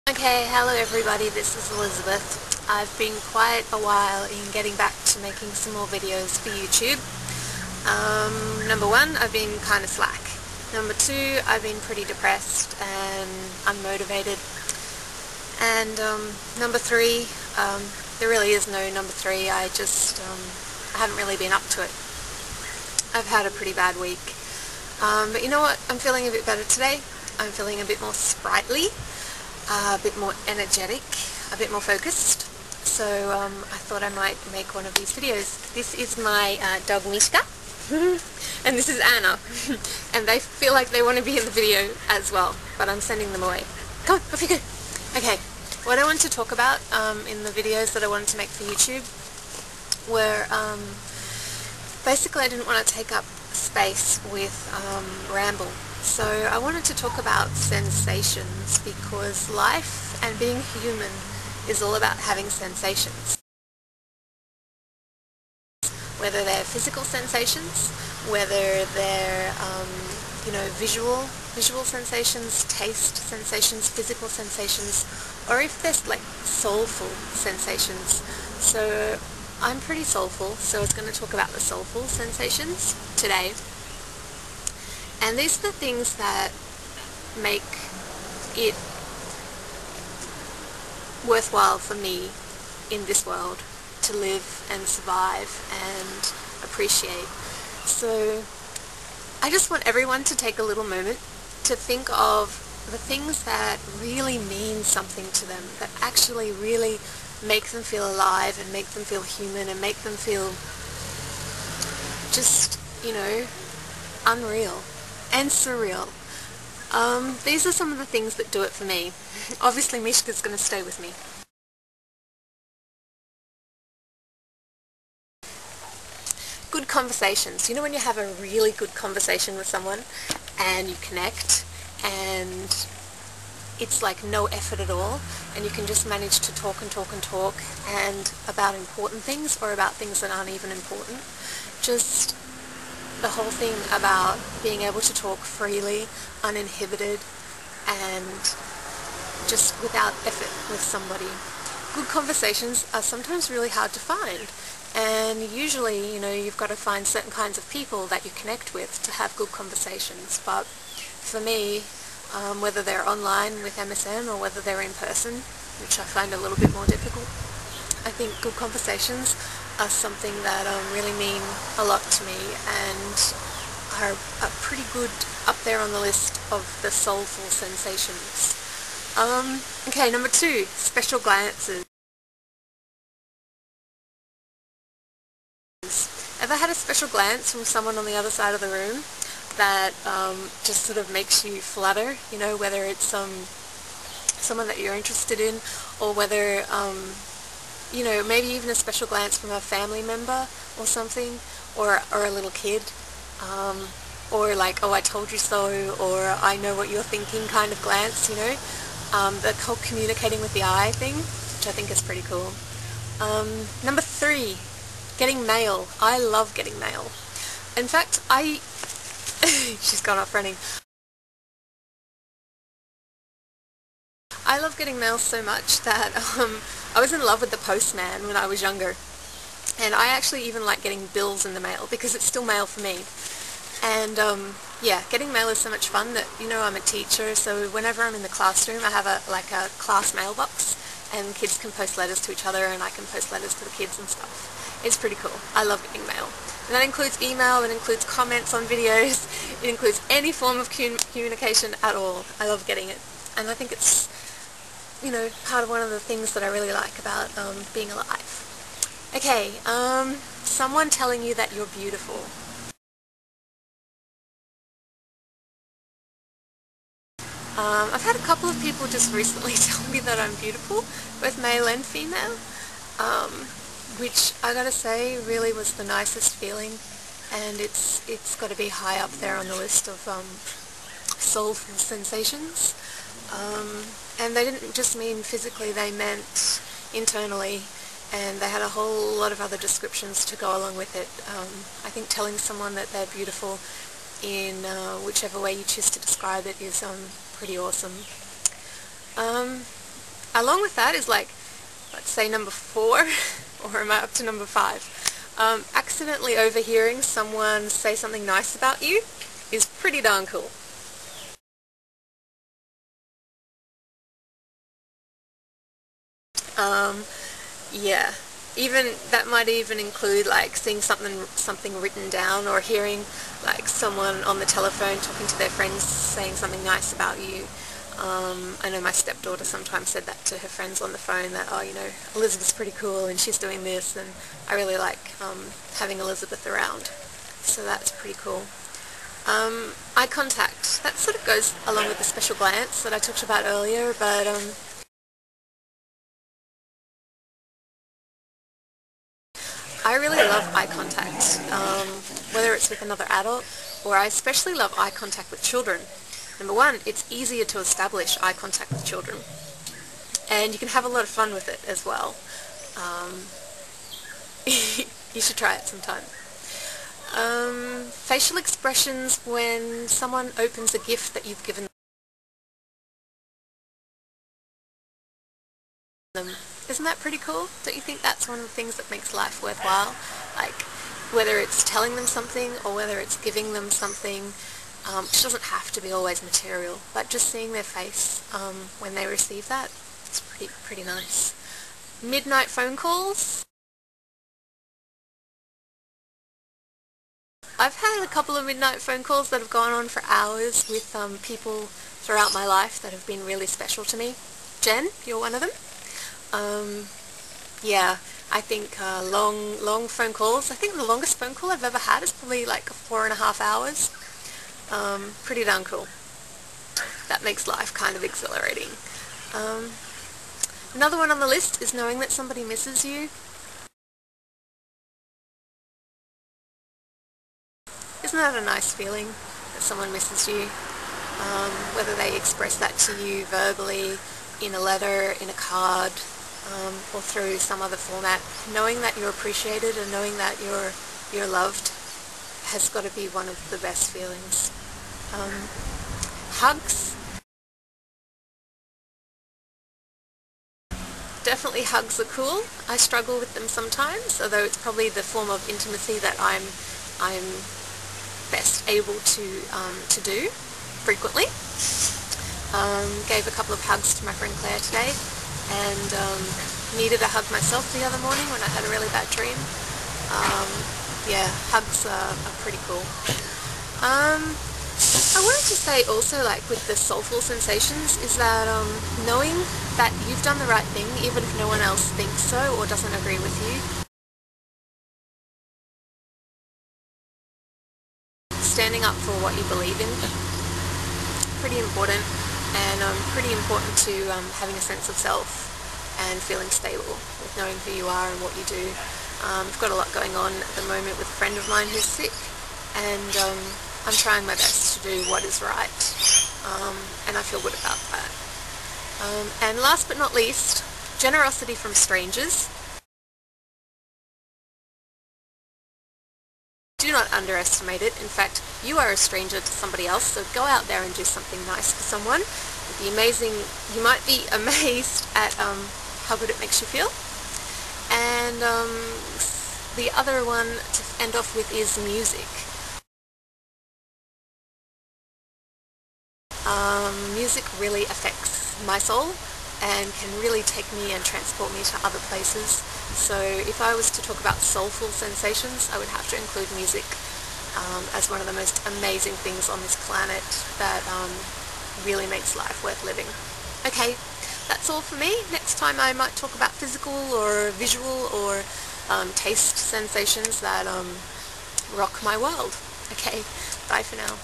Okay, hello everybody, this is Elizabeth. I've been quite a while in getting back to making some more videos for YouTube. Number one, I've been kind of slack. Number two, I've been pretty depressed and unmotivated. And number three, there really is no number three. I haven't really been up to it. I've had a pretty bad week. But you know what? I'm feeling a bit better today. I'm feeling a bit more sprightly, a bit more energetic, a bit more focused. So I thought I might make one of these videos. This is my dog Mishka, and this is Anna. And they feel like they want to be in the video as well, but I'm sending them away. Come on, off you go. Okay, what I want to talk about in the videos that I wanted to make for YouTube were basically I didn't want to take up space with ramble. So I wanted to talk about sensations because life and being human is all about having sensations. Whether they're physical sensations, whether they're visual sensations, taste sensations, physical sensations, or if there's like soulful sensations. So I'm pretty soulful, so I was going to talk about the soulful sensations today. And these are the things that make it worthwhile for me in this world to live and survive and appreciate. So I just want everyone to take a little moment to think of the things that really mean something to them, that actually really make them feel alive and make them feel human and make them feel just, unreal and surreal. These are some of the things that do it for me. Obviously Mishka's going to stay with me. Good conversations. You know when you have a really good conversation with someone and you connect and it's like no effort at all and you can just manage to talk and talk and talk and about important things or about things that aren't even important. Just the whole thing about being able to talk freely, uninhibited, and just without effort with somebody. Good conversations are sometimes really hard to find, and usually, you've got to find certain kinds of people that you connect with to have good conversations. But for me, whether they're online with MSN or whether they're in person, which I find a little bit more difficult, I think good conversations are something that really mean a lot to me and are pretty good up there on the list of the soulful sensations. Okay, number two, special glances. Ever had a special glance from someone on the other side of the room that just sort of makes you flutter, whether it's someone that you're interested in or whether maybe even a special glance from a family member or something, or a little kid, or like, oh, I told you so, or I know what you're thinking kind of glance, the whole communicating with the eye thing, which I think is pretty cool. Number three, getting mail. I love getting mail. In fact, she's gone off running. I love getting mail so much that I was in love with the postman when I was younger. And I actually even like getting bills in the mail because it's still mail for me. And yeah, getting mail is so much fun that, I'm a teacher, so whenever I'm in the classroom I have a class mailbox and kids can post letters to each other and I can post letters to the kids and stuff. It's pretty cool. I love getting mail. And that includes email, it includes comments on videos, it includes any form of communication at all. I love getting it. And I think it's part of one of the things that I really like about being alive. Okay, someone telling you that you're beautiful. I've had a couple of people just recently tell me that I'm beautiful, both male and female, which I gotta say really was the nicest feeling, and it's got to be high up there on the list of soulful sensations. And they didn't just mean physically, they meant internally, and they had a whole lot of other descriptions to go along with it. I think telling someone that they're beautiful in whichever way you choose to describe it is pretty awesome. along with that is like, let's say number 4, or am I up to number 5? Accidentally overhearing someone say something nice about you is pretty darn cool. Yeah, even that might even include like seeing something written down, or hearing like someone on the telephone talking to their friends saying something nice about you. I know my stepdaughter sometimes said that to her friends on the phone, that, oh, you know, Elizabeth's pretty cool and she's doing this, and I really like having Elizabeth around. So that's pretty cool. Eye contact. That sort of goes along with the special glance that I talked about earlier, but I really love eye contact, whether it's with another adult, or I especially love eye contact with children. Number 1, it's easier to establish eye contact with children, and you can have a lot of fun with it as well. You should try it sometime. Facial expressions when someone opens a gift that you've given them. Isn't that pretty cool? Don't you think that's one of the things that makes life worthwhile? Like, whether it's telling them something or whether it's giving them something, which doesn't have to be always material, but just seeing their face when they receive that, it's pretty nice. Midnight phone calls. I've had a couple of midnight phone calls that have gone on for hours with people throughout my life that have been really special to me. Jen, you're one of them. Yeah, I think long phone calls. I think the longest phone call I've ever had is probably like 4.5 hours. Pretty darn cool. That makes life kind of exhilarating. Another one on the list is knowing that somebody misses you. Isn't that a nice feeling, that someone misses you? Whether they express that to you verbally, in a letter, in a card, or through some other format. Knowing that you're appreciated and knowing that you're loved has got to be one of the best feelings. Hugs. Definitely hugs are cool. I struggle with them sometimes, although it's probably the form of intimacy that I'm best able to do frequently. Gave a couple of hugs to my friend Claire today, and needed a hug myself the other morning when I had a really bad dream. Yeah, hugs are pretty cool. I wanted to say also, like with the Soulful Sensations, is that knowing that you've done the right thing even if no one else thinks so or doesn't agree with you. Standing up for what you believe in. Pretty important, and pretty important to having a sense of self and feeling stable with knowing who you are and what you do. I've got a lot going on at the moment with a friend of mine who's sick, and I'm trying my best to do what is right, and I feel good about that. And last but not least, generosity from strangers. Do not underestimate it. In fact, you are a stranger to somebody else, so go out there and do something nice for someone. You might be amazed at how good it makes you feel. And the other one to end off with is music. Music really affects my soul and can really take me and transport me to other places. So if I was to talk about soulful sensations, I would have to include music as one of the most amazing things on this planet that really makes life worth living. Okay, that's all for me. Next time I might talk about physical or visual or taste sensations that rock my world. Okay, bye for now.